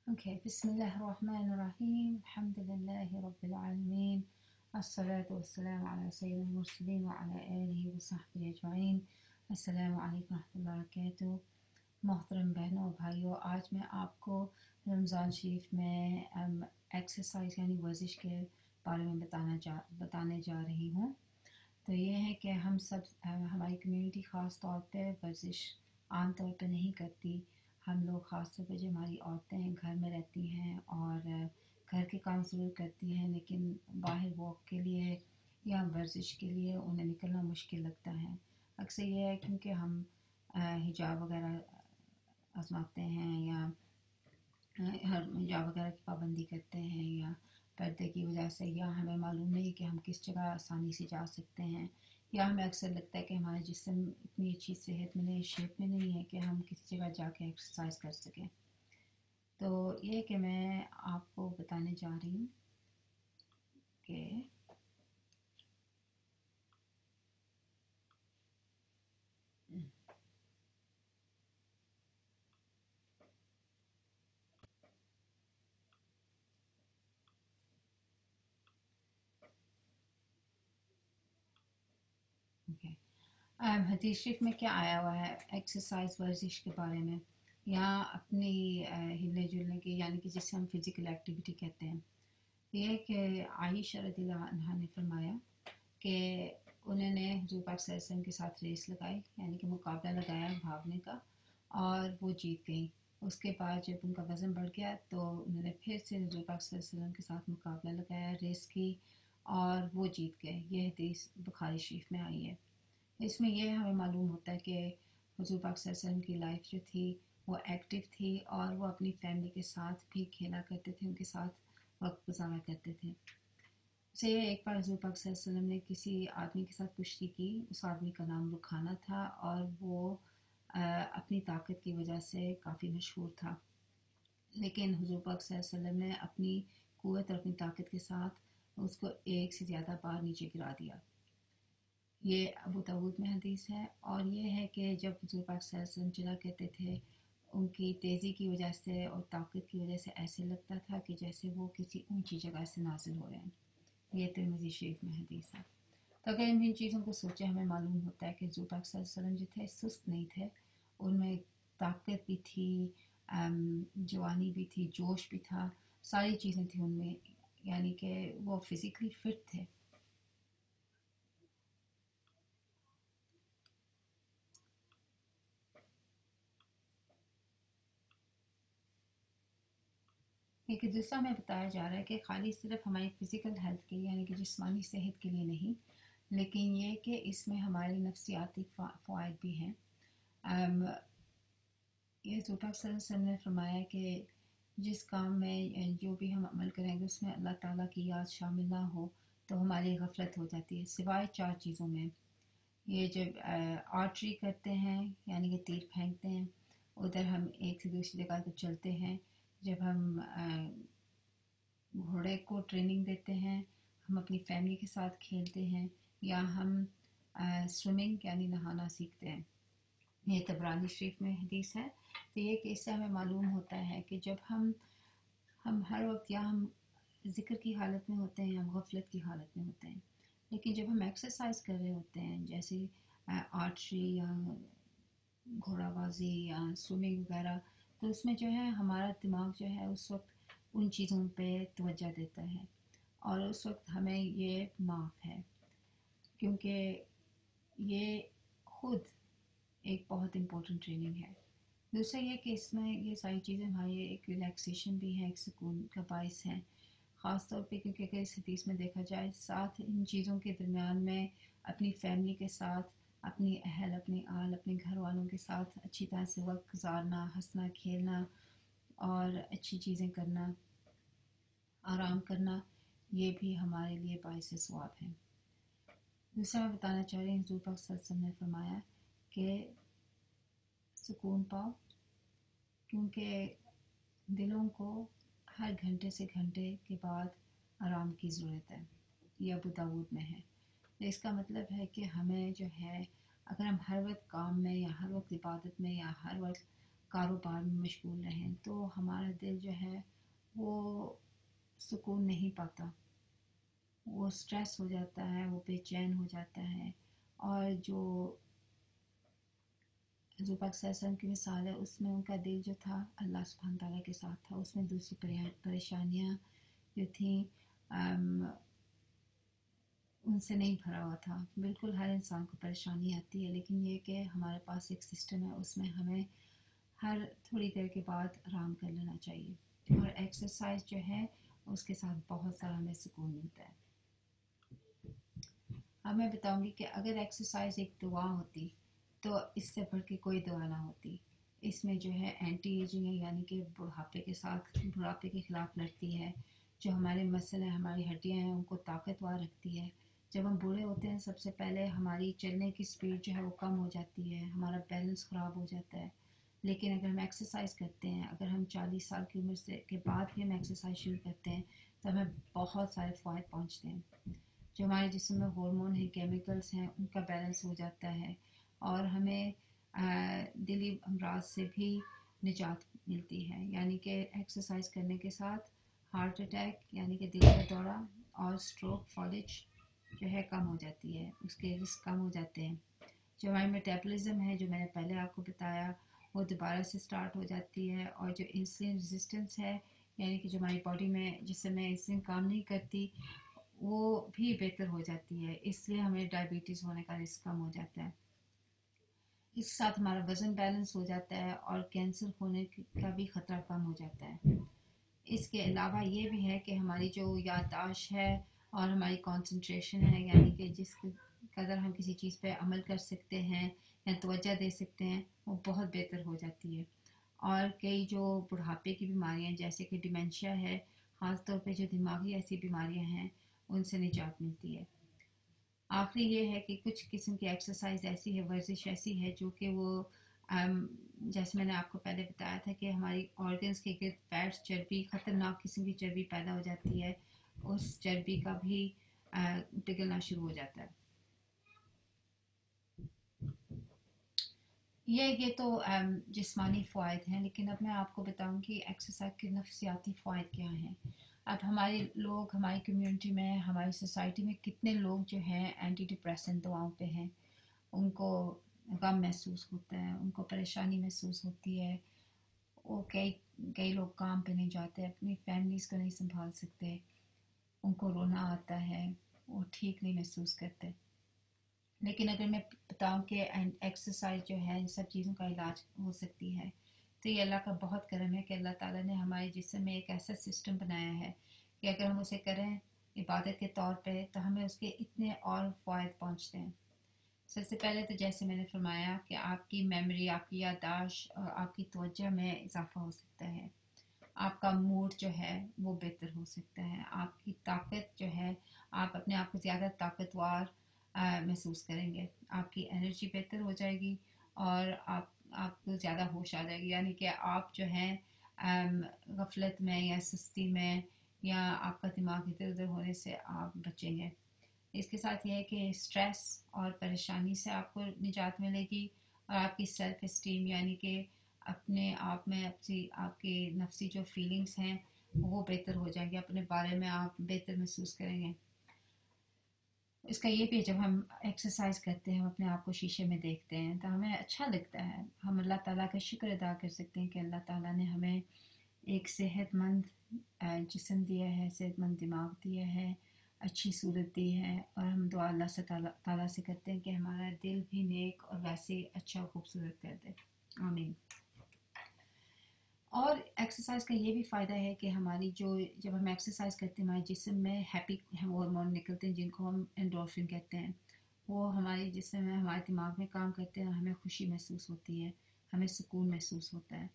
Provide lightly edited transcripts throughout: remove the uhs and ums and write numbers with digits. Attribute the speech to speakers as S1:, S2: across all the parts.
S1: Okay, Bismillahirrahmanirrahim. Alhamdulillahi Rabbil Alameen. As-salatu was-salamu ala sayyidil mursalin wa ala alihi wa sahbihi ajma'in. Assalamu alaikum wa rahmatullahi wa barakatuh. मोहतरम बहनों और भाइयों, आज मैं आपको रमज़ान शरीफ में एक्सरसाइज यानी वर्जिश के बारे में बताने जा रही हूँ। तो ये है कि हम सब हमारी कम्युनिटी ख़ास तौर पे वर्जिश आम तौर पे नहीं करती। हम लोग ख़ास तौर पे जो हमारी औरतें हैं घर में रहती हैं और घर के काम ज़रूर करती हैं, लेकिन बाहर वॉक के लिए या वर्जिश के लिए उन्हें निकलना मुश्किल लगता है। अक्सर ये है क्योंकि हम हिजाब वगैरह आजमाते हैं या हर हिजाब वगैरह की पाबंदी करते हैं या पर्दे की वजह से, या हमें मालूम नहीं कि हम किस जगह आसानी से जा सकते हैं, या हमें अक्सर लगता है कि हमारा जिस्म इतनी अच्छी सेहत में नहीं, शेप में नहीं है कि हम किसी जगह जाके एक्सरसाइज कर सकें। तो ये कि मैं आपको बताने जा रही हूँ कि हदीस शरीफ में क्या आया हुआ है एक्सरसाइज वर्जिश के बारे में, या अपनी हिलने जुलने की, यानी कि जिसे हम फिज़िकल एक्टिविटी कहते हैं। ये कि आयशा रज़ियल्लाहु अन्हा ने फरमाया कि उन्होंने हुज़ूर पाक सल्लल्लाहु अलैहि वसल्लम के साथ रेस लगाई, यानी कि मुकाबला लगाया भागने का, और वो जीत गई। उसके बाद जब उनका वज़न बढ़ गया तो उन्होंने फिर से हुज़ूर पाक सल्लल्लाहु अलैहि वसल्लम के साथ मुकाबला लगाया, रेस की, और वो जीत गए। ये हदीस बुखारी शरीफ में आई है। इसमें यह हमें मालूम होता है कि हुज़ूर पाक सल्लल्लाहु अलैहि वसल्लम की लाइफ जो थी वो एक्टिव थी, और वो अपनी फैमिली के साथ भी खेला करते थे, उनके साथ वक्त गुजारा करते थे। से एक बार हुज़ूर पाक सल्लल्लाहु अलैहि वसल्लम ने किसी आदमी के साथ कुश्ती की। उस आदमी का नाम रुखाना था और वो अपनी ताकत की वजह से काफ़ी मशहूर था। लेकिन हुज़ूर पाक सल्लल्लाहु अलैहि वसल्लम ने अपनी क़ुव्वत और अपनी ताकत के साथ उसको एक से ज़्यादा बार नीचे गिरा दिया। ये अबू दाऊद में हदीस है, और ये है कि जब हुज़ूर पाक सल्लल्लाहु अलैहि वसल्लम चला करते थे, उनकी तेज़ी की वजह से और ताकत की वजह से ऐसे लगता था कि जैसे वो किसी ऊंची जगह से नाजिल हो रहे हैं। ये तिरमिज़ी शरीफ में हदीस है। तो अगर इन चीज़ों को सोचे, हमें मालूम होता है कि हुज़ूर पाक सल्लल्लाहु अलैहि वसल्लम जो थे सुस्त नहीं थे, उनमें ताकत भी थी, जवानी भी थी, जोश भी था, सारी चीज़ें थी उनमें, यानी कि वो फिज़िकली फिट थे। एक दूसरा में बताया जा रहा है कि खाली सिर्फ हमारी फ़िज़िकल हेल्थ के लिए, यानी कि जिस्मानी सेहत के लिए नहीं, लेकिन ये कि इसमें हमारे नफ्सियाती फ़वाइद भी हैं। ये हुज़ूर पाक सल्लल्लाहु अलैहि वसल्लम ने फरमाया कि जिस काम में जो भी हम अमल करेंगे उसमें अल्लाह ताला की याद शामिल ना हो तो हमारी गफलत हो जाती है, सिवाय 4 चीज़ों में। ये जब आर्चरी करते हैं, यानी कि तीर फेंकते हैं, उधर हम एक से दूसरी जगह को चलते हैं, जब हम घोड़े को ट्रेनिंग देते हैं, हम अपनी फैमिली के साथ खेलते हैं, या हम स्विमिंग यानी नहाना सीखते हैं। ये तबरानी शरीफ में हदीस है। तो ये कि इससे हमें मालूम होता है कि जब हम हर वक्त या हम ज़िक्र की हालत में होते हैं या हम गफलत की हालत में होते हैं, लेकिन जब हम एक्सरसाइज कर रहे होते हैं, जैसे आर्चरी या घोड़ाबाजी या स्विमिंग वगैरह, तो उसमें जो है हमारा दिमाग जो है उस वक्त उन चीज़ों पे तवज्जो देता है, और उस वक्त हमें ये माफ़ है, क्योंकि ये खुद एक बहुत इम्पोर्टेंट ट्रेनिंग है। दूसरा ये कि इसमें ये सारी चीज़ें हमारी एक रिलैक्सेशन भी है, एक सुकून का बायस है, ख़ास तौर पे क्योंकि अगर इस हदीस में देखा जाए, साथ इन चीज़ों के दरमियान में अपनी फैमिली के साथ, अपनी अहल, अपनी आल, अपने घर वालों के साथ अच्छी तरह से वक्त गुजारना, हंसना खेलना और अच्छी चीज़ें करना, आराम करना, ये भी हमारे लिए बायस सवाब है। दूसरा मैं बताना चाह रही हूँ, हुज़ूर पाक सल्लल्लाहु अलैहि वसल्लम ने फरमाया कि सुकून पाओ, क्योंकि दिलों को हर घंटे से घंटे के बाद आराम की ज़रूरत है। ये अबू दाऊद में है। तो इसका मतलब है कि हमें जो है, अगर हम हर वक्त काम में या हर वक्त इबादत में या हर वक्त کاروبار میں مشغول رہیں تو ہمارا دل جو ہے وہ سکون نہیں پاتا، وہ سٹریس ہو جاتا ہے، وہ بے چین ہو جاتا ہے۔ اور جو پاک صلی اللہ علیہ وسلم کی مثال ہے اس میں ان کا دل جو تھا اللہ سبحانہ تعالیٰ کے ساتھ تھا، اس میں دوسری پریشانیاں جو تھیں ان سے نہیں بھرا ہوا تھا۔ بالکل ہر انسان کو پریشانی آتی ہے، لیکن یہ کہ ہمارے پاس ایک سسٹم ہے، اس میں ہمیں ہر تھوڑی دیر کے بعد آرام کر لینا چاہیے، اور ایکسرسائز جو ہے اس کے ساتھ بہت سارا ہمیں سکون ملتا ہے۔ اب میں بتاؤں گی کہ اگر ایکسرسائز ایک دعا ہوتی تو اس سے بڑھ کے کوئی دعا نہ ہوتی۔ اس میں جو ہے اینٹی ایجنگ ہے، یعنی کہ بڑھاپے کے خلاف لڑتی ہے، جو ہمارے مسل ہیں، ہماری ہڈیاں ہیں، ان کو طاقتور رکھتی ہے۔ جب ہم بوڑھے ہوتے ہیں سب سے پہلے ہماری چلنے کی سپیڈ جو ہے وہ کم ہو جاتی ہے، ہمارا بیلنس خراب ہو جاتا ہے۔ لیکن اگر ہم ایکسرسائز کرتے ہیں، اگر ہم 40 سال کی عمر کے بعد بھی ہم ایکسرسائز شروع کرتے ہیں تو ہمیں بہت سارے فوائد پہنچتے ہیں۔ جو ہمارے جسم میں ہارمون ہیں، کیمیکلز ہیں، ان کا بیلنس ہو جاتا ہے، اور ہمیں دلی امراض سے بھی نجات ملتی ہے۔ یعنی کہ ایکسرسائز کرنے کے ساتھ ہارٹ اٹیک یعنی کہ دل کا دورہ اور سٹروک فالج جو ہے کم ہو جاتی ہے، اس کے رسک کم ہو جاتے ہیں۔ جو ہماری میٹابولزم ہے، جو میں نے پہلے آپ کو بتایا، وہ دوبارہ سے سٹارٹ ہو جاتی ہے، اور جو انسولین ریزسٹنس ہے، یعنی کہ جو ہماری باڈی میں جس میں انسولین کام نہیں کرتی، وہ بھی بہتر ہو جاتی ہے۔ اس لیے ہمیں ڈائبٹیز ہونے کا رسک کم ہو جاتا ہے۔ اس ساتھ ہمارا وزن بیلنس ہو جاتا ہے، اور کینسر ہونے کا بھی خطرہ کم ہو جاتا ہے۔ اس کے علاوہ یہ بھی ہے کہ ہماری جو یادداشت ہے اور ہماری کنسنٹریشن ہے، یعنی کہ جس قدر ہم کسی چیز پہ عمل کر سکتے ہیں یا توجہ دے سکتے ہیں، وہ بہت بہتر ہو جاتی ہے۔ اور کئی جو بڑھاپے کی بیماریاں جیسے کہ ڈیمنشیا ہے، خاص طور پہ جو دماغی ایسی بیماریاں ہیں، ان سے نجات ملتی ہے۔ آخری یہ ہے کہ کچھ قسم کی ایکسرسائز ایسی ہے، ورزش ایسی ہے جو کہ وہ جیسے میں نے آپ کو پہلے بتایا تھا کہ ہماری آرگنز کے گرد فیٹس، چربی، خطرناک قسم کی چربی پیدا ہو جاتی ہے، اس چربی کا بھی پگھلنا شروع ہو جاتا ہے۔ یہ تو جسمانی فوائد ہیں، لیکن اب میں آپ کو بتاؤں کہ ایکسرسائز کے نفسیاتی فوائد کیا ہیں۔ اب ہماری کمیونٹی میں، ہماری سوسائٹی میں کتنے لوگ جو ہیں اینٹی ڈپریسنٹ دواؤں پہ ہیں، ان کو غم محسوس ہوتا ہے، ان کو پریشانی محسوس ہوتی ہے، وہ کئی لوگ کام پہ نہیں جاتے، اپنی فیملیز کو نہیں سنبھال سکتے، ان کو رونا آتا ہے، وہ ٹھیک نہیں محسوس کرتے۔ لیکن اگر میں بتاؤں کہ ایکسرسائز جو ہے ان سب چیزوں کا علاج ہو سکتی ہے، تو یہ اللہ کا بہت کرم ہے کہ اللہ تعالیٰ نے ہمارے جسم میں ایک ایسا سسٹم بنایا ہے کہ اگر ہم اسے کریں عبادت کے طور پہ تو ہمیں اس کے اتنے اور فوائد پہنچتے ہیں۔ سب سے پہلے تو جیسے میں نے فرمایا کہ آپ کی میموری، آپ کی یادداشت اور آپ کی توجہ میں اضافہ ہو سکتا ہے، آپ کا موڈ جو ہے وہ بہتر ہو سکتا ہے، آپ کی طاقت جو ہے، آپ اپنے آپ کو زیادہ طاقتور محسوس کریں گے، آپ کی انرجی بہتر ہو جائے گی، اور آپ کو زیادہ ہوش آ جائے گی، یعنی کہ آپ جو ہیں غفلت میں یا سستی میں یا آپ کا دماغ ادھر ادھر ہونے سے آپ بچیں گے۔ اس کے ساتھ یہ ہے کہ اسٹریس اور پریشانی سے آپ کو نجات ملے گی، اور آپ کی سیلف اسٹیم یعنی کہ اپنے آپ میں آپ کی نفسی جو فیلنگز ہیں وہ بہتر ہو جائیں گے، اپنے بارے میں آپ بہتر محسوس کریں گے۔ اس کا یہ بھی جب ہم ایکسرسائز کرتے ہیں، ہم اپنے آپ کو شیشے میں دیکھتے ہیں تو ہمیں اچھا لگتا ہے، ہم اللہ تعالیٰ کا شکر ادا کر سکتے ہیں کہ اللہ تعالیٰ نے ہمیں ایک صحت مند جسم دیا ہے، صحت مند دماغ دیا ہے، اچھی صورت دی ہے، اور ہم دعا اللہ سے تعالیٰ سے کرتے ہیں کہ ہمارا دل بھی نیک اور ویسے اچھا خوبصورت کر دے، آمین۔ اور ایکسرسائز کا یہ بھی فائدہ ہے کہ ہماری جب ہم ایکسرسائز کرتے ہیں ہمارے جسم میں ہیپی ہارمون نکلتے ہیں جن کو ہم انڈورفن کہتے ہیں، وہ ہمارے جسم میں، ہمارے دماغ میں کام کرتے ہیں، ہمیں خوشی محسوس ہوتی ہے، ہمیں سکون محسوس ہوتا ہے،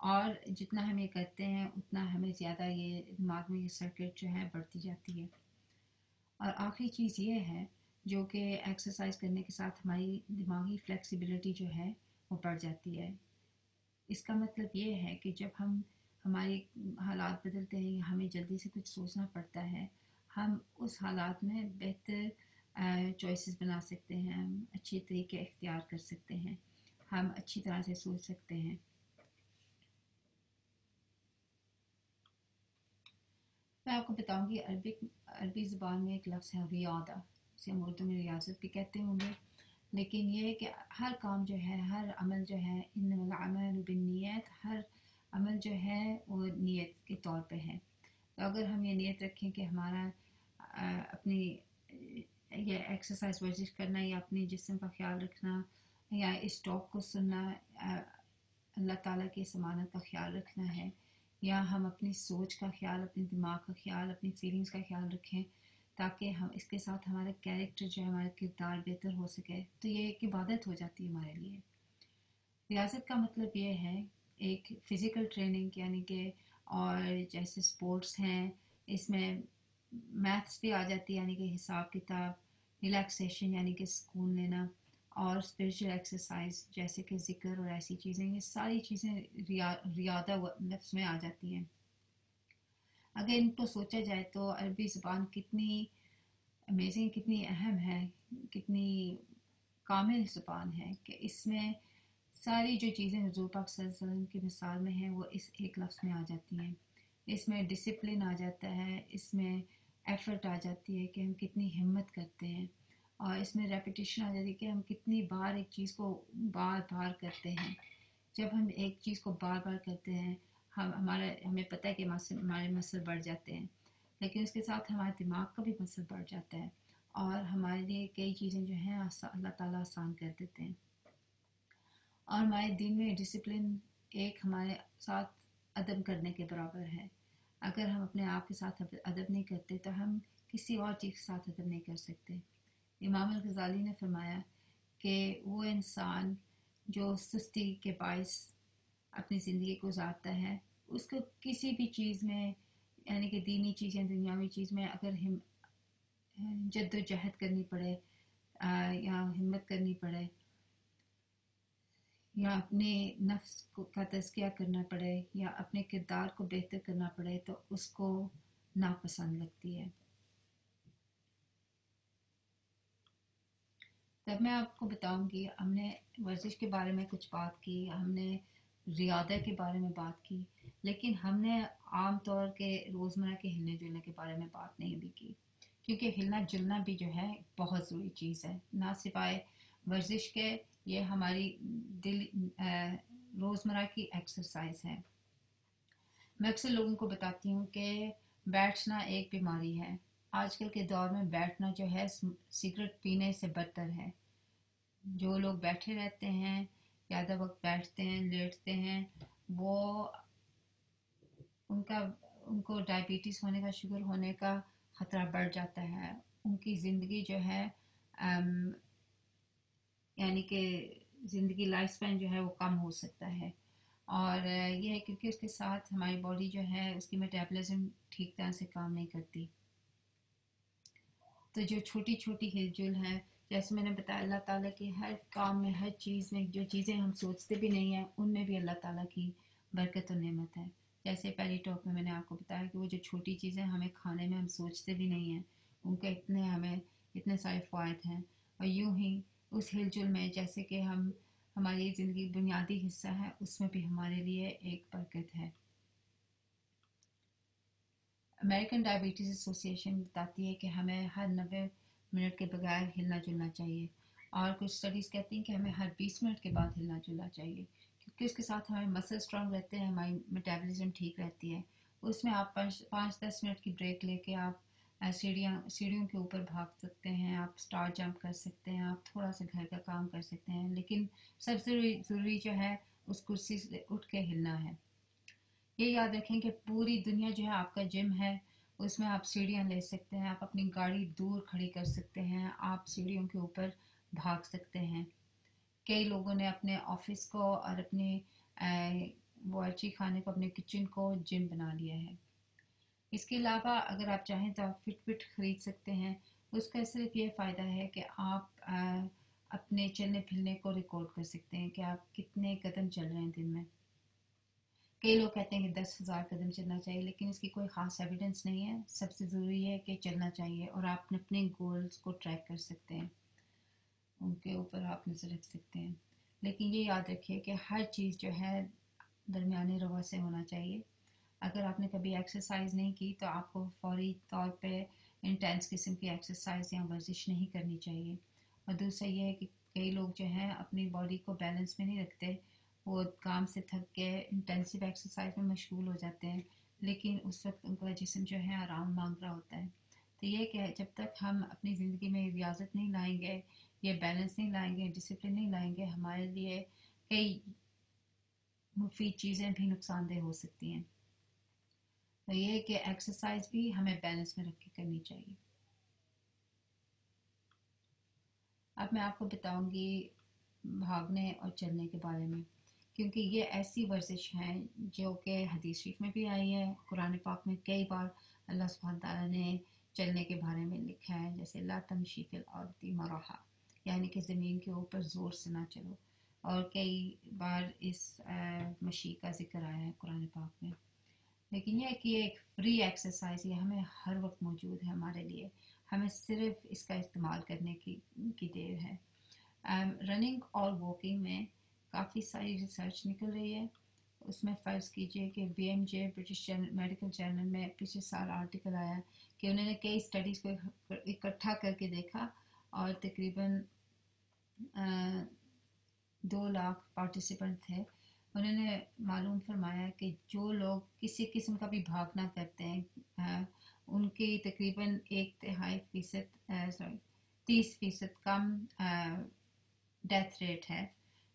S1: اور جتنا ہم یہ کرتے ہیں اتنا ہمیں زیادہ یہ دماغ میں یہ سرکٹ جو ہے بڑھتی جاتی ہے۔ اور آخری چیز یہ ہے جو کہ ایکسرسائز کرنے کے ساتھ ہماری دماغی فلیکسیبلٹی جو ہے وہ بڑھ جاتی ہے۔ اس کا مطلب یہ ہے کہ جب ہمارے حالات بدلتے ہیں، ہمیں جلدی سے کچھ سوچنا پڑتا ہے، ہم اس حالات میں بہتر چوائسز بنا سکتے ہیں، ہم اچھے طریقے اختیار کر سکتے ہیں، ہم اچھی طرح سے سوچ سکتے ہیں۔ आपको बताऊं कि अरबी ज़ुबान में एक लफ्ज़ है रियादा, जिसे हम उर्दू में रियासत भी कहते होंगे। लेकिन ये है कि हर काम जो है, हर अमल जो है, इन्नमल अमालु बिन्नियत, हर अमल जो है वो नीयत के तौर पे है। तो अगर हम ये नीयत रखें कि हमारा अपनी ये एक्सरसाइज वर्जिश करना या अपने जिस्म का ख्याल रखना या इस टॉक को सुनना अल्लाह ताला की समानत का ख्याल रखना है, या हम अपनी सोच का ख्याल, अपने दिमाग का ख्याल, अपनी फीलिंग्स का ख्याल रखें ताकि हम इसके साथ हमारा कैरेक्टर जो है, हमारा किरदार बेहतर हो सके, तो ये एक इबादत हो जाती है हमारे लिए। रियासत का मतलब ये है एक फ़िज़िकल ट्रेनिंग यानी कि, और जैसे स्पोर्ट्स हैं इसमें मैथ्स भी आ जाती है यानी कि हिसाब किताब, रिलैक्सेशन यानी कि सुकून लेना, और स्पिरिचुअल एक्सरसाइज जैसे कि ज़िक्र और ऐसी चीज़ें, ये सारी चीज़ें रियादा लफ्ज़ में आ जाती हैं। अगर इनको सोचा जाए तो अरबी ज़ुबान कितनी अमेजिंग, कितनी अहम है, कितनी कामिल ज़ुबान है कि इसमें सारी जो चीज़ें हुज़ूर पाक सल्लल्लाहु अलैहि वसल्लम की मिसाल में हैं वो इस एक लफ्ज़ में आ जाती हैं। इसमें डिसिप्लिन आ जाता है, इसमें एफ़र्ट आ जाती है कि हम कितनी हिम्मत करते हैं, और इसमें रेपिटेशन आ जाती है कि हम कितनी बार एक चीज़ को बार बार करते हैं। जब हम एक चीज़ को बार बार करते हैं, हमें पता है कि हमारे मसल बढ़ जाते हैं, लेकिन उसके साथ हमारे दिमाग का भी मसल बढ़ जाता है, और हमारे लिए कई चीज़ें जो हैं अल्लाह ताला आसान कर देते हैं। और हमारे दिन में डिसिप्लिन एक हमारे साथ अदब करने के बराबर है। अगर हम अपने आप के साथ अदब नहीं करते तो हम किसी और चीज़ के साथ अदब नहीं कर सकते। इमाम अल-गज़ाली ने फरमाया कि वो इंसान जो सुस्ती के बायस अपनी ज़िंदगी गुजारता है, उसको किसी भी चीज़ में यानी कि दीनी चीज़ या दुनियावी चीज़ में अगर जद्दोजहद करनी पड़े, या हिम्मत करनी पड़े, या अपने का तज़किया करना पड़े, या अपने किरदार को बेहतर करना पड़े, तो उसको नापसंद लगती है। तब मैं आपको बताऊंगी, हमने वर्जिश के बारे में कुछ बात की, हमने रियादा के बारे में बात की, लेकिन हमने आम तौर के रोज़मर्रा के हिलने जुलने के बारे में बात नहीं भी की, क्योंकि हिलना जुलना भी जो है बहुत ज़रूरी चीज़ है। ना सिवाय वर्जिश के ये हमारी रोज़मर्रा की एक्सरसाइज है। मैं अक्सर लोगों को बताती हूँ कि बैठना एक बीमारी है। आजकल के दौर में बैठना जो है सिगरेट पीने से बदतर है। जो लोग बैठे रहते हैं, ज़्यादा वक्त बैठते हैं, लेटते हैं, वो उनको डायबिटीज़ होने का, शुगर होने का ख़तरा बढ़ जाता है। उनकी ज़िंदगी जो है यानी कि ज़िंदगी लाइफ स्पैन जो है वो कम हो सकता है। और ये है क्योंकि उसके साथ हमारी बॉडी जो है उसकी मेटाबॉलिज्म ठीक तरह से काम नहीं करती। तो जो छोटी छोटी हिलजुल हैं, जैसे मैंने बताया, अल्लाह ताला की हर काम में, हर चीज़ में, जो चीज़ें हम सोचते भी नहीं हैं उनमें भी अल्लाह ताला की बरकत और नेमत है। जैसे पहली टॉक में मैंने आपको बताया कि वो जो छोटी चीज़ें हमें खाने में हम सोचते भी नहीं हैं, उनके हमें इतने सारे फ़ायदे हैं। और यूं ही उस हिलजुल में, जैसे कि हमारी ज़िंदगी बुनियादी हिस्सा है, उसमें भी हमारे लिए एक बरकत है। अमेरिकन डायबिटीज़ एसोसिएशन बताती है कि हमें हर 90 मिनट के बगैर हिलना जुलना चाहिए, और कुछ स्टडीज़ कहती हैं कि हमें हर 20 मिनट के बाद हिलना जुलना चाहिए, क्योंकि उसके साथ हमारे मसल स्ट्रांग रहते हैं, हमारी मेटाबॉलिज्म ठीक रहती है। उसमें आप 5-10 मिनट की ब्रेक लेके आप सीढ़ियों के ऊपर भाग सकते हैं, आप स्टार जंप कर सकते हैं, आप थोड़ा सा घर का काम कर सकते हैं, लेकिन सबसे ज़रूरी जो है उस कुर्सी से उठ के हिलना है। ये याद रखें कि पूरी दुनिया जो है आपका जिम है, उसमें आप सीढ़ियाँ ले सकते हैं, आप अपनी गाड़ी दूर खड़ी कर सकते हैं, आप सीढ़ियों के ऊपर भाग सकते हैं। कई लोगों ने अपने ऑफिस को और अपने बावर्ची खाने को, अपने किचन को जिम बना लिया है। इसके अलावा अगर आप चाहें तो आप फिटबिट खरीद सकते हैं। उसका सिर्फ ये फ़ायदा है कि आप अपने चलने फिरने को रिकॉर्ड कर सकते हैं कि आप कितने कदम चल रहे हैं दिन में। कई लोग कहते हैं कि 10,000 कदम चलना चाहिए, लेकिन इसकी कोई ख़ास एविडेंस नहीं है। सबसे ज़रूरी है कि चलना चाहिए, और आप अपने गोल्स को ट्रैक कर सकते हैं, उनके ऊपर आप नज़र रख सकते हैं। लेकिन ये याद रखिए कि हर चीज़ जो है दरमियाने रवा से होना चाहिए। اگر آپ نے کبھی ایکسرسائز نہیں کی تو آپ کو فوری طور پہ انٹینس قسم کی ایکسرسائز یا ورزش نہیں کرنی چاہیے. اور دوسرا یہ ہے کہ کئی لوگ جو ہیں اپنی باڈی کو بیلنس میں نہیں رکھتے، وہ کام سے تھک کے انٹینسو ایکسرسائز میں مشغول ہو جاتے ہیں، لیکن اس وقت ان کا جسم جو ہے آرام مانگ رہا ہوتا ہے. تو یہ کہ جب تک ہم اپنی زندگی میں ریاضت نہیں لائیں گے، یہ بیلنس نہیں لائیں گے، ڈسپلن نہیں لائیں گے، ہمارے لیے کئی مفید چیزیں بھی نقصان دہ ہو سکتی ہیں. تو یہ کہ ایکسرسائز بھی ہمیں بیلنس میں رکھ کے کرنی چاہیے. اب میں آپ کو بتاؤں گی بھاگنے اور چلنے کے بارے میں، کیونکہ یہ ایسی ورزش ہیں جو کہ حدیث شریف میں بھی آئی ہے، قرآن پاک میں کئی بار اللہ سبحانہ تعالیٰ نے چلنے کے بارے میں لکھا ہے، جیسے لا تمشی فی الارض مرحا، یعنی کہ زمین کے اوپر زور سے نہ چلو. اور کئی بار اس مشی کا ذکر آیا ہے قرآن پاک میں. لیکن یہ کہ یہ ایک فری ایکسرسائز یہ ہمیں ہر وقت موجود ہے ہمارے لیے، ہمیں صرف اس کا استعمال کرنے کی دیر ہے. رننگ اور واکنگ میں کافی ساری ریسرچ نکل رہی ہے. اس میں فرض کیجئے کہ B M J British medical journal میں پچھلے سال آرٹیکل آیا کہ انہوں نے کئی اسٹڈیز کو اکٹھا کر کے دیکھا، اور تقریباً 2 لاکھ پارٹیسپینٹ تھے. انہوں نے معلوم فرمایا کہ جو لوگ کسی قسم کا بھی بھاگنا کرتے ہیں ان کی تقریباً 30% کم ڈیتھ ریٹ ہے،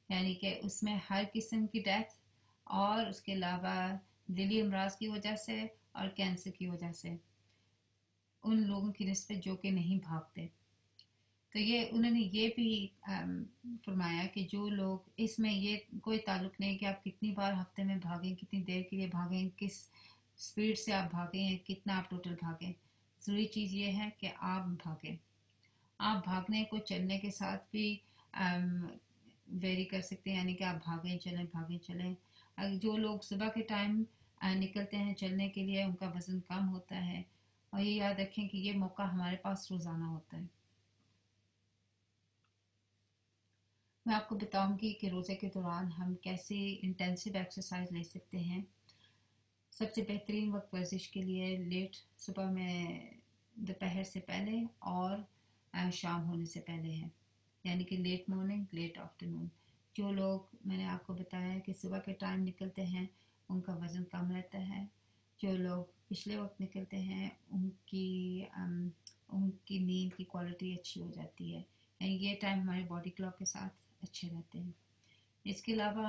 S1: یعنی کہ اس میں ہر قسم کی ڈیتھ، اور اس کے علاوہ دلی امراض کی وجہ سے اور کینسر کی وجہ سے ان لوگوں کی نسبت جو کہ نہیں بھاگتے. تو یہ انہوں نے یہ بھی فرمایا کہ جو لوگ اس میں یہ کوئی تعلق نہیں کہ آپ کتنی بار ہفتے میں بھاگیں، کتنی دیر کے لیے بھاگیں، کس سپیڈ سے آپ بھاگیں، کتنا آپ ٹوٹل بھاگیں، ضروری چیز یہ ہے کہ آپ بھاگیں. آپ بھاگنے کو چلنے کے ساتھ بھی ویری کر سکتے ہیں، یعنی کہ آپ بھاگیں چلیں. جو لوگ صبح کے ٹائم نکلتے ہیں چلنے کے لیے ان کا وزن کم ہوتا ہے، اور یہ یاد رکھیں کہ یہ موقع ہمارے پاس روزانہ ہوتا ہے. میں آپ کو بتاؤں گی کہ روزے کے دوران ہم کیسے انٹینسو ایکسرسائز لے سکتے ہیں. سب سے بہترین وقت ورزش کے لیے لیٹ صبح میں دوپہر سے پہلے اور شام ہونے سے پہلے ہے، یعنی کہ لیٹ مارننگ لیٹ آفٹرنون. جو لوگ میں نے آپ کو بتایا کہ صبح کے ٹائم نکلتے ہیں ان کا وزن کم رہتا ہے، جو لوگ پچھلے وقت نکلتے ہیں ان کی نیند کی کوالٹی اچھی ہو جاتی ہے، یعنی یہ ٹائم ہمارے باڈی کلاک کے ساتھ اچھے رہتے ہیں. اس کے علاوہ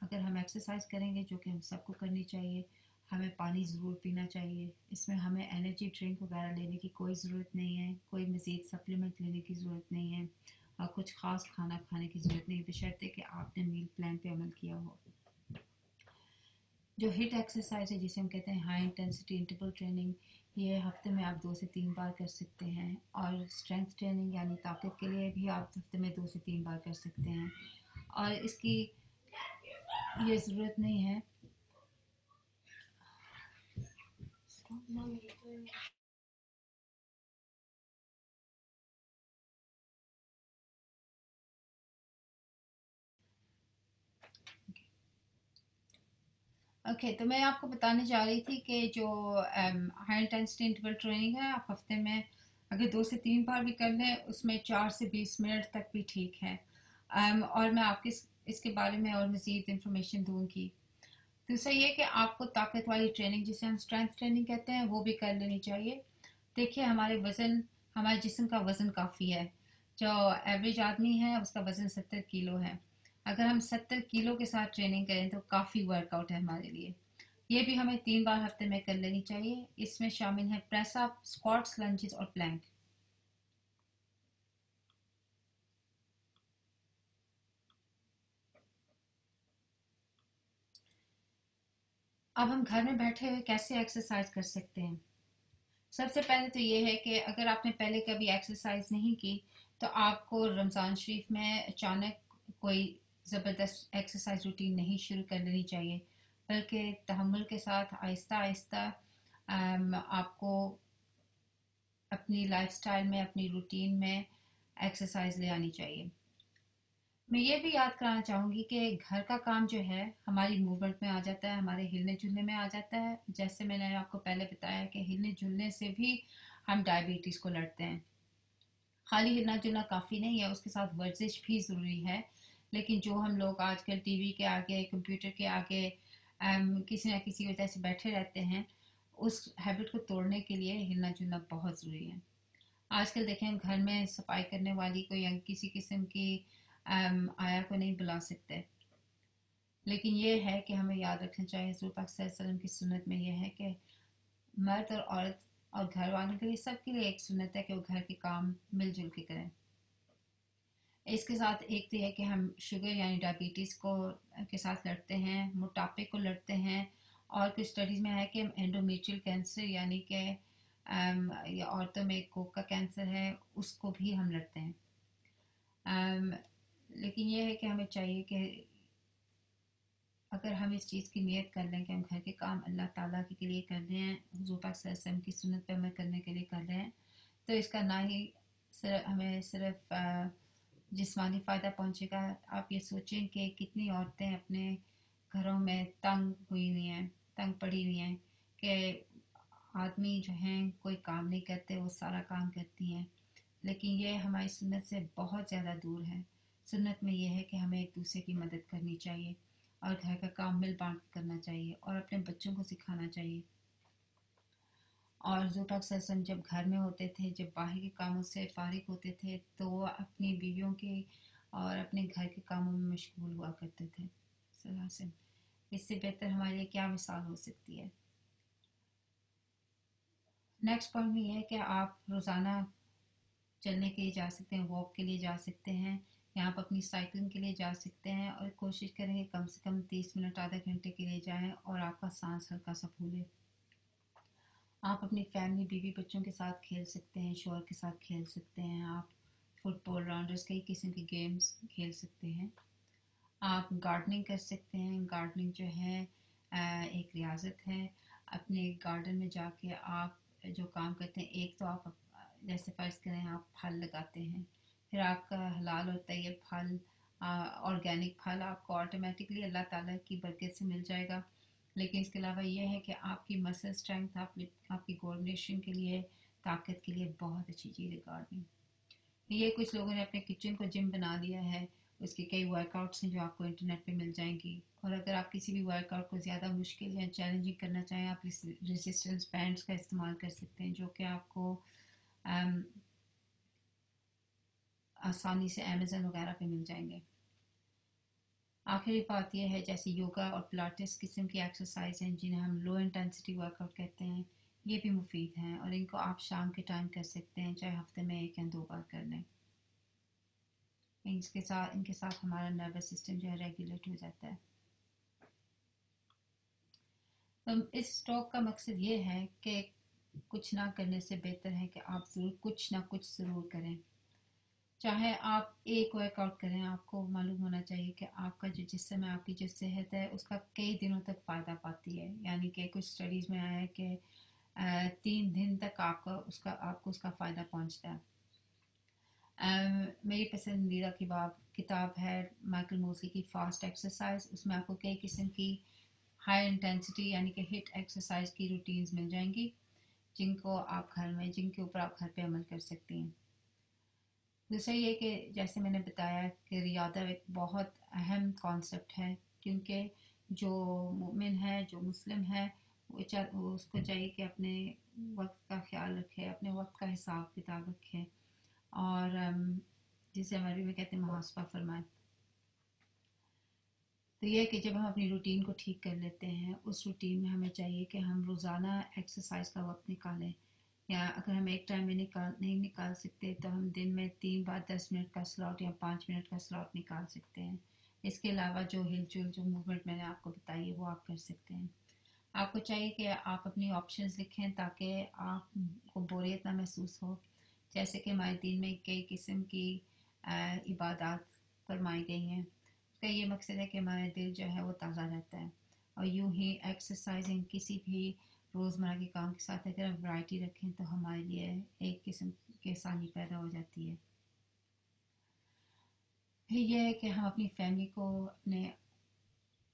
S1: اگر ہم ایکسرسائز کریں گے، جو کہ ہم سب کو کرنی چاہیے، ہمیں پانی ضرور پینا چاہیے. اس میں ہمیں انرجی ڈرنک وغیرہ لینے کی کوئی ضرورت نہیں ہے، کوئی مزید سپلیمنٹ لینے کی ضرورت نہیں ہے، اور کچھ خاص کھانا کھانے کی ضرورت نہیں، بشرطے کہ آپ نے میل پلان پہ عمل کیا ہو. جو ہٹ ایکسرسائز ہے جسے ہم کہتے ہیں ہائی انٹینسٹی انٹرول ٹریننگ، یہ ہفتے میں آپ 2 سے 3 بار کر سکتے ہیں. اور اسٹرینتھ ٹریننگ یعنی طاقت کے لیے بھی آپ ہفتے میں 2 سے 3 بار کر سکتے ہیں، اور اس کی یہ ضرورت نہیں ہے اوکے. تو میں آپ کو بتانے جا رہی تھی کہ جو ہائی انٹینسٹی انٹرول ٹریننگ ہے آپ ہفتے میں اگر 2 سے 3 بار بھی کر لیں، اس میں 4 سے 20 منٹ تک بھی ٹھیک ہے. اور میں آپ کو اس کے بارے میں اور مزید انفارمیشن دوں گی. دوسرا یہ کہ آپ کو طاقت والی ٹریننگ جسے ہم اسٹرینتھ ٹریننگ کہتے ہیں وہ بھی کر لینی چاہیے. دیکھیے ہمارے جسم کا وزن کافی ہے. جو ایوریج آدمی ہے اس کا وزن 70 کلو ہے. اگر ہم 70 کلو کے ساتھ ٹریننگ کریں تو کافی ورک آؤٹ ہے ہمارے لیے. یہ بھی ہمیں 3 بار ہفتے میں کر لینی چاہیے. اس میں شامل ہیں پریس اپ، اسکواٹس، لنجز اور پلینک. اب ہم گھر میں بیٹھے ہوئے کیسے ایکسرسائز کر سکتے ہیں؟ سب سے پہلے تو یہ ہے کہ اگر آپ نے پہلے کبھی ایکسرسائز نہیں کی تو آپ کو رمضان شریف میں اچانک کوئی زبردست ایکسرسائز روٹین نہیں شروع کر لینی چاہیے، بلکہ تحمل کے ساتھ آہستہ آہستہ آپ کو اپنی لائف سٹائل میں، اپنی روٹین میں ایکسرسائز لے آنی چاہیے. मैं ये भी याद कराना चाहूँगी कि घर का काम जो है हमारी मूवमेंट में आ जाता है, हमारे हिलने जुलने में आ जाता है। जैसे मैंने आपको पहले बताया कि हिलने जुलने से भी हम डायबिटीज़ को लड़ते हैं। खाली हिलना जुलना काफ़ी नहीं है, उसके साथ वर्जिश भी ज़रूरी है। लेकिन जो हम लोग आजकल टीवी के आगे, कंप्यूटर के आगे किसी ना किसी वजह से बैठे रहते हैं, उस हैबिट को तोड़ने के लिए हिलना जुलना बहुत ज़रूरी है। आजकल देखें, हम घर में सफाई करने वाली को या किसी किस्म की आया को नहीं बुला सकते। लेकिन ये है कि हमें याद रखना चाहिए, हज़रत पाक सल्लल्लाहु अलैहि वसल्लम की सुन्नत में यह है कि मर्द और औरत और घर वालों के लिए, सबके लिए एक सुन्नत है कि वो घर के काम मिलजुल के करें। इसके साथ एक तो है कि हम शुगर यानी डायबिटीज़ को के साथ लड़ते हैं, मोटापे को लड़ते हैं, और कुछ स्टडीज़ में है कि हम एंडोमेट्रियल कैंसर यानी कि या औरतों में कोख का कैंसर है, उसको भी हम लड़ते हैं। अम, लेकिन ये है कि हमें चाहिए कि अगर हम इस चीज़ की नीयत कर लें कि हम घर के काम अल्लाह ताला के लिए कर रहे हैं, हुज़ूर पाक सल्लल्लाहु अलैहि वसल्लम की सुन्नत पे अमल करने के लिए कर रहे हैं, तो इसका ना ही हमें सिर्फ जिस्मानी फ़ायदा पहुंचेगा। आप ये सोचें कि कितनी औरतें अपने घरों में तंग हुई हुई हैं, तंग पड़ी हुई हैं कि आदमी जो हैं कोई काम नहीं करते, वो सारा काम करती हैं। लेकिन ये हमारी सुन्नत से बहुत ज़्यादा दूर है। सुन्नत में ये है कि हमें एक दूसरे की मदद करनी चाहिए और घर का काम मिल बांट करना चाहिए और अपने बच्चों को सिखाना चाहिए। और हुज़ूर पाक सल्लल्लाहु अलैहि वसल्लम जब घर में होते थे, जब बाहर के कामों से फारिग होते थे, तो वो अपनी बीवियों के और अपने घर के कामों में मशगूल हुआ करते थे सल्लल्लाहु अलैहि वसल्लम। इससे बेहतर हमारे लिए क्या मिसाल हो सकती है। नेक्स्ट पॉइंट में यह है कि आप रोज़ाना चलने के लिए जा सकते हैं, वॉक के लिए जा सकते हैं, या आप अपनी साइकिलिंग के लिए जा सकते हैं, और कोशिश करें कि कम से कम 30 मिनट आधा घंटे के लिए जाएं और आपका सांस हल्का सा फूले। आप अपनी फैमिली बीवी बच्चों के साथ खेल सकते हैं, शोहर के साथ खेल सकते हैं, आप फुटबॉल राउंडर्स कई किस्म के गेम्स खेल सकते हैं। आप गार्डनिंग कर सकते हैं। गार्डनिंग जो है एक रियाजत है। अपने गार्डन में जाके आप जो काम करते हैं, एक तो आप जैसे फ़र्ज़ करें आप फल लगाते हैं, फिर आपका हलाल और तैयब फल, ऑर्गेनिक फल आपको ऑटोमेटिकली अल्लाह ताला की बरकत से मिल जाएगा। लेकिन इसके अलावा ये है कि आपकी मसल स्ट्रेंथ, आपकी कोऑर्डिनेशन के लिए, ताकत के लिए बहुत अच्छी चीज़ है गार्डनिंग। ये कुछ लोगों ने अपने किचन को जिम बना लिया है। उसके कई वर्कआउट्स हैं जो आपको इंटरनेट पे मिल जाएंगी। और अगर आप किसी भी वर्कआउट को ज़्यादा मुश्किल या चैलेंजिंग करना चाहें, आप रेजिस्टेंस बैंड्स का इस्तेमाल कर सकते हैं, जो कि आपको अम, आसानी से अमेजन वगैरह पे मिल जाएंगे। आखिरी बात यह है, जैसे योगा और पिलाटेस किस्म की एक्सरसाइज हैं जिन्हें हम लो इंटेंसिटी वर्कआउट कहते हैं, ये भी मुफीद हैं और इनको आप शाम के टाइम कर सकते हैं, चाहे हफ्ते में 1 या 2 बार कर लें। इनके साथ हमारा नर्वस सिस्टम जो है रेगुलेट हो जाता है। तो इस टॉक का मकसद ये है कि कुछ ना करने से बेहतर है कि आप ज़रूर कुछ ना कुछ ज़रूर करें। चाहे आप एक वर्कआउट करें, आपको मालूम होना चाहिए कि आपका जो जिस्म है, आपकी जो सेहत है, उसका कई दिनों तक फ़ायदा पाती है। यानी कि कुछ स्टडीज़ में आया है कि 3 दिन तक आपको उसका फ़ायदा पहुंचता है। मेरी पसंदीदा किताब है माइकल मोसली की फास्ट एक्सरसाइज। उसमें आपको कई किस्म की हाई इंटेंसिटी यानी कि हिट एक्सरसाइज की रूटीन्स मिल जाएंगी, जिनके ऊपर आप घर पे अमल कर सकती हैं। दूसरा ये कि जैसे मैंने बताया कि रियादा एक बहुत अहम कॉन्सेप्ट है, क्योंकि जो मोमिन है, जो मुस्लिम है, वो उसको चाहिए कि अपने वक्त का ख्याल रखे, अपने वक्त का हिसाब किताब रखे, और जिसे अरबी में कहते हैं मुहासबा फरमाए। तो ये है कि जब हम अपनी रूटीन को ठीक कर लेते हैं, उस रूटीन में हमें चाहिए कि हम रोज़ाना एक्सरसाइज का वक्त निकालें, या अगर हम एक टाइम में नहीं निकाल सकते तो हम दिन में 3 बार 10 मिनट का स्लॉट या 5 मिनट का स्लॉट निकाल सकते हैं। इसके अलावा जो हिलचुल जो मूवमेंट मैंने आपको बताई है वो आप कर सकते हैं। आपको चाहिए कि आप अपनी ऑप्शंस लिखें ताकि आपको बोरियत ना महसूस हो। जैसे कि हमारे दीन में कई किस्म की इबादत फरमाई गई हैं। उसका ये मकसद है कि हमारा दिल जो है वो ताज़ा रहता है। और यूं ही एक्सरसाइजिंग किसी भी रोज़मर्रा के काम के साथ अगर हम वैरायटी रखें तो हमारे लिए एक किस्म की आसानी पैदा हो जाती है। پھر یہ ہے کہ ہم اپنی فیملی کو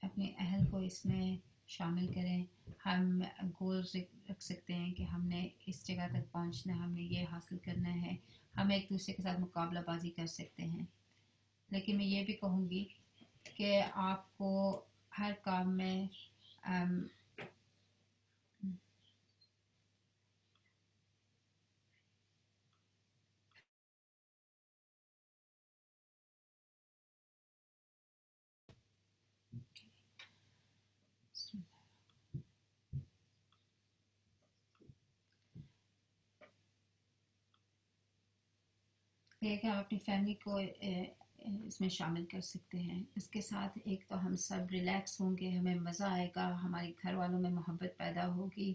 S1: اپنے اہل کو اس میں شامل کریں. ہم گولز رکھ سکتے ہیں کہ ہم نے اس جگہ تک پہنچنا ہے, ہم نے یہ حاصل کرنا ہے. ہم ایک دوسرے کے ساتھ مقابلہ بازی کر سکتے ہیں. لیکن میں یہ بھی کہوں گی کہ آپ کو ہر کام میں یہ کہ ہم اپنی فیملی کو اس میں شامل کر سکتے ہیں. اس کے ساتھ ایک تو ہم سب ریلیکس ہوں گے, ہمیں مزہ آئے گا, ہمارے گھر والوں میں محبت پیدا ہوگی,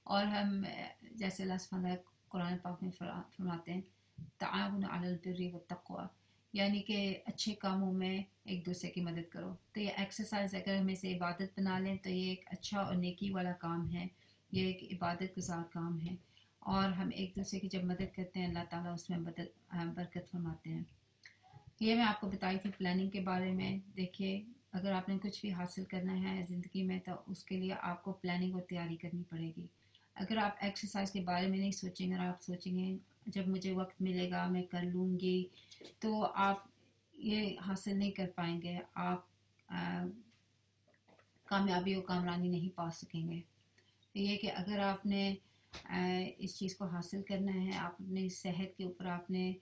S1: اور ہم جیسے اللہ سبحانہ وتعالیٰ قرآن پاک میں فرماتے ہیں تعاون علی البر والتقوی, یعنی کہ اچھے کاموں میں ایک دوسرے کی مدد کرو. تو یہ ایکسرسائز اگر ہم اسے عبادت بنا لیں تو یہ ایک اچھا اور نیکی والا کام ہے, یہ ایک عبادت گزار کام ہے, اور ہم ایک دوسرے کی جب مدد کرتے ہیں اللہ تعالیٰ اس میں برکت فرماتے ہیں. یہ میں آپ کو بتائی تھی پلاننگ کے بارے میں. دیکھیے اگر آپ نے کچھ بھی حاصل کرنا ہے زندگی میں تو اس کے لیے آپ کو پلاننگ اور تیاری کرنی پڑے گی. اگر آپ ایکسرسائز کے بارے میں نہیں سوچیں گے اور آپ سوچیں گے جب مجھے وقت ملے گا میں کر لوں گی, تو آپ یہ حاصل نہیں کر پائیں گے, آپ کامیابی و کامرانی نہیں پا سکیں گے. یہ کہ اگر آپ نے اس چیز کو حاصل کرنا ہے, آپ اپنی صحت کے اوپر آپ نے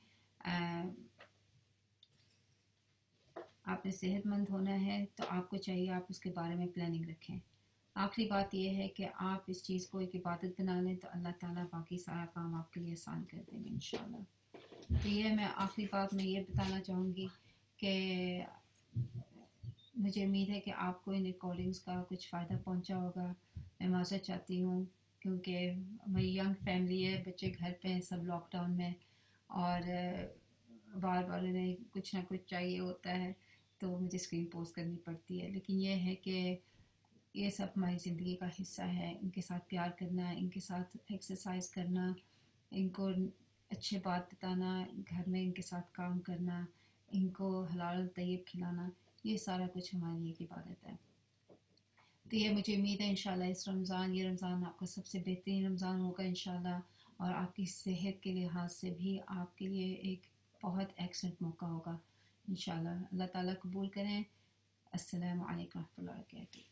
S1: صحت مند ہونا ہے, تو آپ کو چاہیے آپ اس کے بارے میں پلاننگ رکھیں. آخری بات یہ ہے کہ آپ اس چیز کو ایک عبادت بنا لیں تو اللہ تعالیٰ باقی سارا کام آپ کے لیے آسان کر دیں گے انشاءاللہ. تو یہ میں آخری بات میں یہ بتانا چاہوں گی کہ مجھے امید ہے کہ آپ کو ان ریکارڈنگز کا کچھ فائدہ پہنچا ہوگا. میں معذرت چاہتی ہوں کیونکہ میری ینگ فیملی ہے, بچے گھر پہ ہیں سب لاک ڈاؤن میں, اور بار بار انہیں کچھ نہ کچھ چاہیے ہوتا ہے تو مجھے اسکرین پوسٹ کرنی پڑتی ہے. لیکن یہ ہے کہ یہ سب ہماری زندگی کا حصہ ہے. ان کے ساتھ پیار کرنا, ان کے ساتھ ایکسرسائز کرنا, ان کو اچھے بات بتانا, گھر میں ان کے ساتھ کام کرنا, ان کو حلال طیب کھلانا, یہ سارا کچھ ہمارے لیے ایک عبادت ہے. تو یہ مجھے امید ہے انشاءاللہ اس رمضان, یہ رمضان آپ کا سب سے بہترین رمضان ہوگا انشاءاللہ, اور آپ کی صحت کے لحاظ سے بھی آپ کے لیے ایک بہت ایکسلنٹ موقع ہوگا انشاءاللہ. اللہ تعالیٰ قبول کریں. السلام علیکم ورحمۃ اللہ وبرکاتہ.